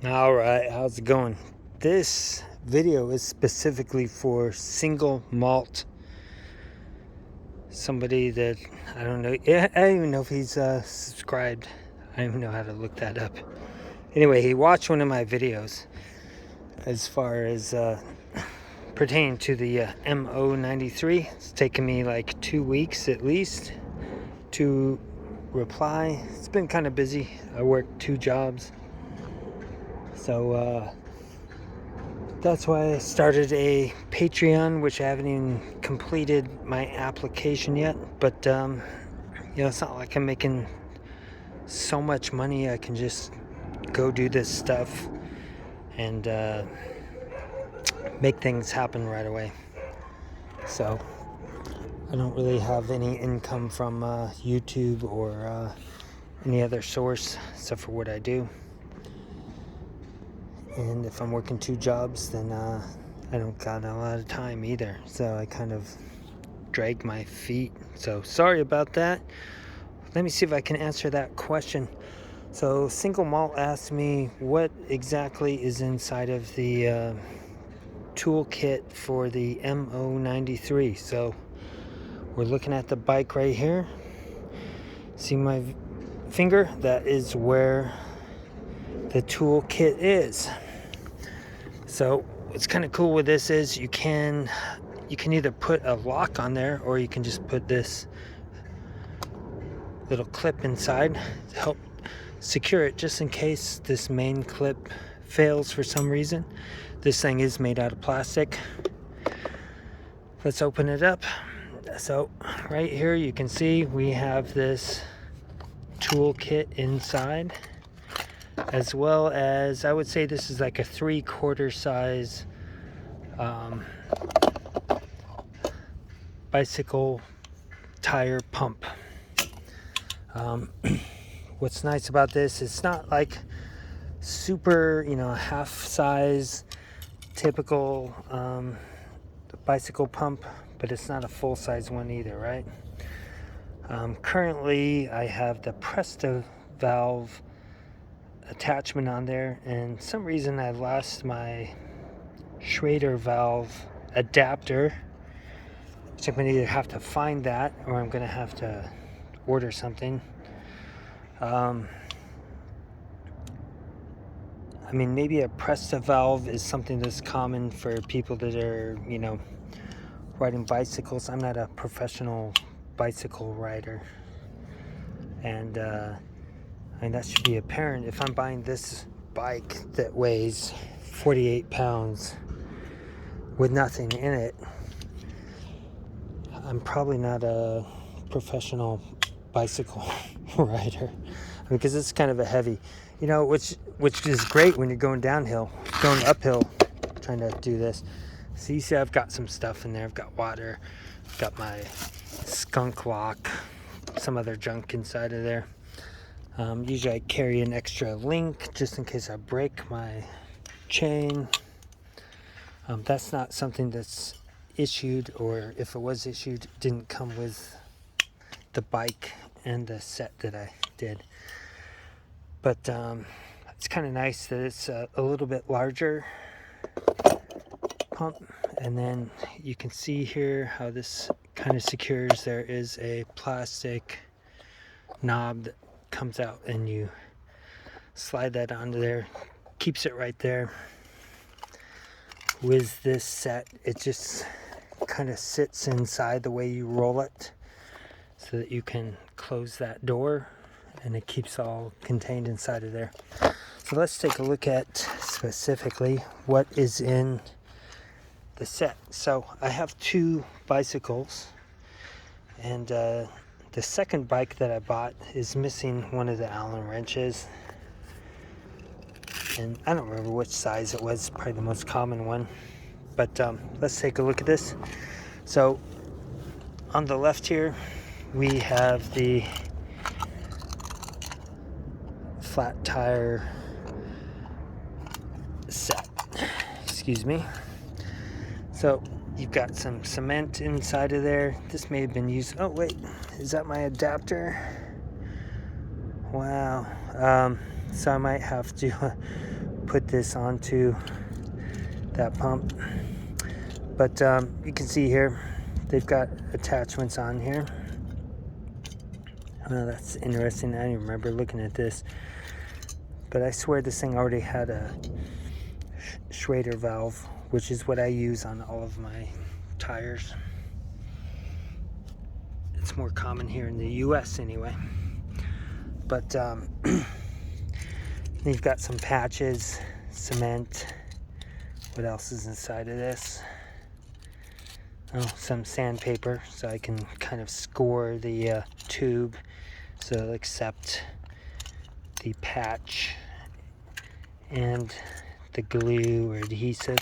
All right, how's it going? This video is specifically for single malt. Somebody that I don't know. I don't even know if he's subscribed. I don't even know how to look that up. Anyway, he watched one of my videos as far as pertaining to the Mo-93. It's taken me like 2 weeks at least to reply. It's been kind of busy. I work 2 jobs. So that's why I started a Patreon, which I haven't even completed my application yet. But it's not like I'm making so much money. I can just go do this stuff and make things happen right away. So I don't really have any income from YouTube or any other source except for what I do. And if I'm working 2 jobs, then I don't got a lot of time either. So I kind of drag my feet. So sorry about that. Let me see if I can answer that question. So Single Malt asked me what exactly is inside of the toolkit for the Mo-93. So we're looking at the bike right here. See my finger? That is where the toolkit is. So what's kind of cool with this is you can either put a lock on there, or you can just put this little clip inside to help secure it, just in case this main clip fails for some reason. This thing is made out of plastic. Let's open it up. So right here you can see we have this toolkit inside, as well as, I would say this is like a 3/4 size bicycle tire pump. What's nice about this, it's not like super, half size typical bicycle pump, but it's not a full size one either, right? Currently I have the Presto valve attachment on there, and some reason I lost my Schrader valve adapter, which I'm going to either have to find that or I'm going to have to order something. Maybe a Presto valve is something that's common for people that are, riding bicycles. I'm not a professional bicycle rider, and that should be apparent. If I'm buying this bike that weighs 48 pounds with nothing in it, I'm probably not a professional bicycle rider, because it's kind of a heavy, which is great when you're going uphill, trying to do this. So you see I've got some stuff in there. I've got water, I've got my skunk lock, some other junk inside of there. Usually I carry an extra link just in case I break my chain. That's not something that's issued, or if it was issued, it didn't come with the bike and the set that I did. But it's kind of nice that it's a little bit larger pump. And then you can see here how this kind of secures. There is a plastic knob that comes out, and you slide that onto there, keeps it right there. With this set, it just kind of sits inside the way you roll it, so that you can close that door and it keeps all contained inside of there. So let's take a look at specifically what is in the set. So I have 2 bicycles, and the second bike that I bought is missing one of the Allen wrenches, and I don't remember which size it was, probably the most common one. But let's take a look at this. So on the left here we have the flat tire set. Excuse me. So you've got some cement inside of there. This may have been used. Oh wait, is that my adapter? Wow. So I might have to put this onto that pump. But you can see here, they've got attachments on here. Oh, that's interesting. I didn't remember looking at this. But I swear this thing already had a Schrader valve, which is what I use on all of my tires. It's more common here in the US anyway. But you've got some patches, cement. What else is inside of this? Oh, some sandpaper, so I can kind of score the tube so it'll accept the patch and the glue or adhesive.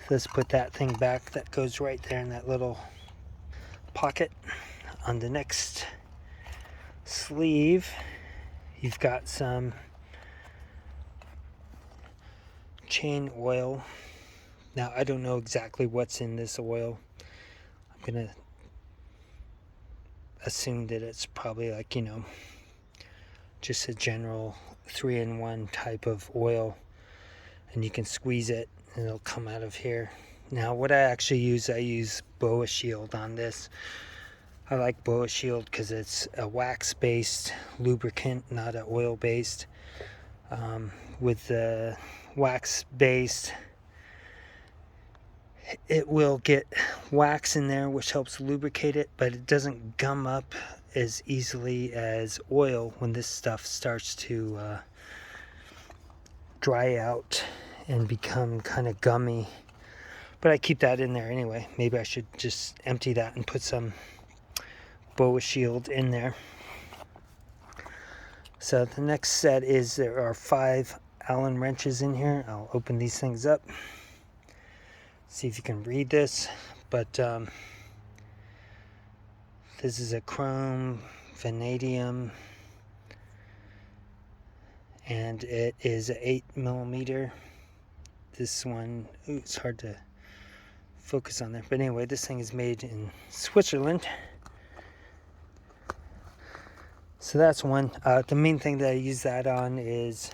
Let's put that thing back. That goes right there in that little pocket. On the next sleeve, you've got some chain oil. Now, I don't know exactly what's in this oil. I'm going to assume that it's probably like, just a general 3-in-1 type of oil. And you can squeeze it and it'll come out of here. Now, what I use Boa Shield on this. I like Boa Shield because it's a wax-based lubricant, not an oil-based. With the wax-based, it will get wax in there, which helps lubricate it, but it doesn't gum up as easily as oil when this stuff starts to dry out and become kind of gummy. But I keep that in there anyway. Maybe I should just empty that and put some Boa Shield in there. So the next set is, there are 5 Allen wrenches in here. I'll open these things up, see if you can read this. But this is a chrome vanadium, and it is an 8mm. This one, it's hard to focus on there, but anyway, this thing is made in Switzerland. So that's one. The main thing that I use that on is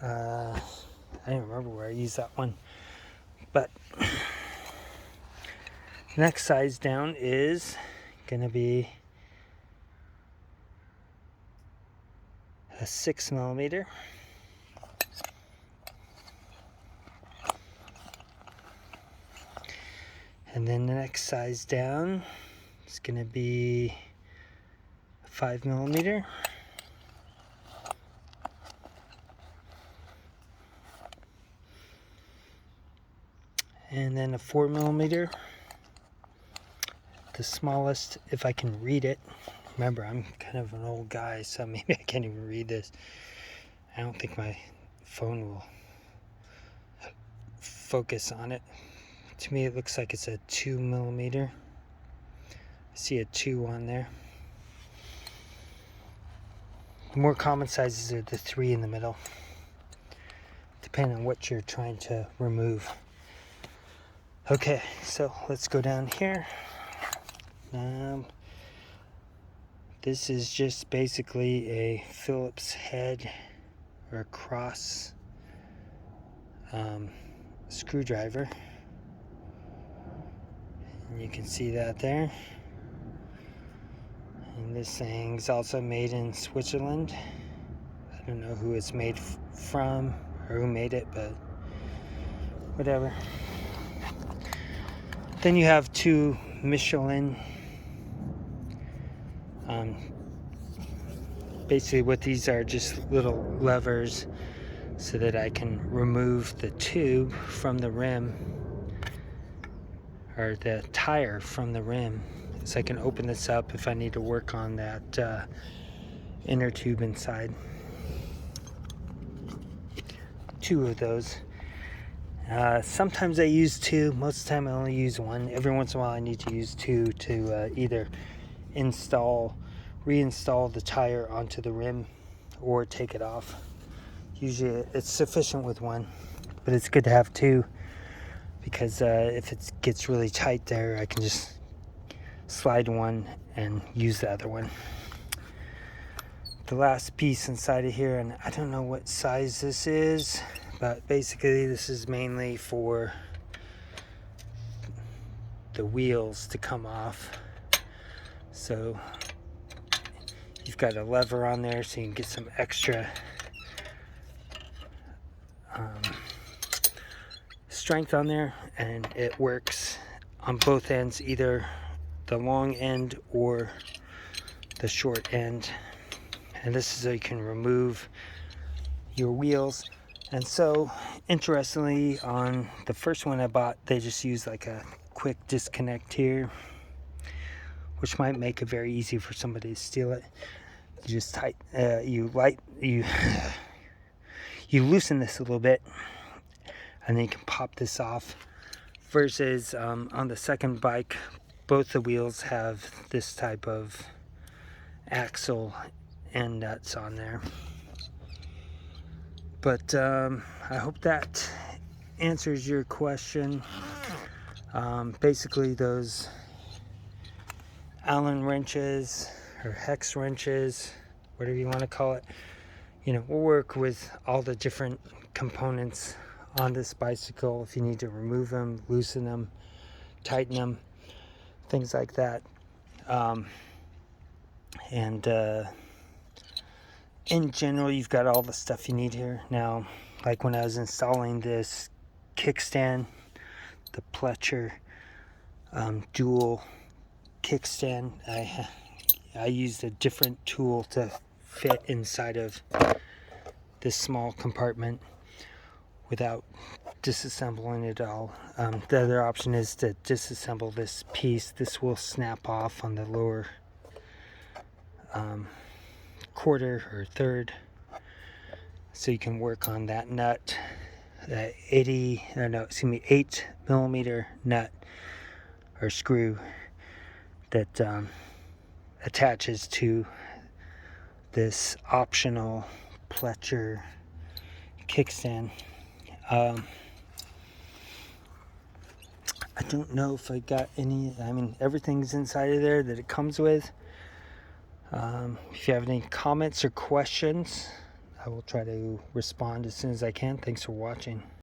I don't remember where I use that one, but next size down is gonna be a 6mm. And then the next size down is gonna be 5mm. And then a 4mm. The smallest, if I can read it. Remember, I'm kind of an old guy, so maybe I can't even read this. I don't think my phone will focus on it. To me, it looks like it's a 2mm. I see a 2 on there. The more common sizes are the 3 in the middle, depending on what you're trying to remove. Okay, so let's go down here. This is just basically a Phillips head or a cross screwdriver. And you can see that there. And this thing's also made in Switzerland. I don't know who it's made from or who made it, but whatever. Then you have 2 Michelin. Basically what these are, just little levers so that I can remove the tube from the rim, or the tire from the rim. So I can open this up if I need to work on that inner tube inside. 2 of those. Sometimes I use 2, most of the time I only use 1. Every once in a while I need to use 2 to either reinstall the tire onto the rim or take it off. Usually it's sufficient with 1, but it's good to have 2 because if it gets really tight there, I can just slide one and use the other one. the last piece inside of here, and I don't know what size this is, but basically this is mainly for the wheels to come off. So you've got a lever on there so you can get some extra strength on there, and it works on both ends, either the long end or the short end. And this is so you can remove your wheels. And so interestingly, on the first one I bought, they just used like a quick disconnect here, which might make it very easy for somebody to steal it. You just you loosen this a little bit, and then you can pop this off. Versus on the second bike, both the wheels have this type of axle and nuts on there. But I hope that answers your question. Basically, those Allen wrenches or hex wrenches, whatever you want to call it, will work with all the different components on this bicycle. If you need to remove them, loosen them, tighten them, things like that. In general, you've got all the stuff you need here. Now, like when I was installing this kickstand, the Pletcher dual kickstand, I used a different tool to fit inside of this small compartment without disassembling it all. The other option is to disassemble this piece. This will snap off on the lower quarter or third, so you can work on that nut, that 8mm nut or screw that attaches to this optional Pletcher kickstand. I don't know if I got any, everything's inside of there that it comes with. If you have any comments or questions, I will try to respond as soon as I can. Thanks for watching.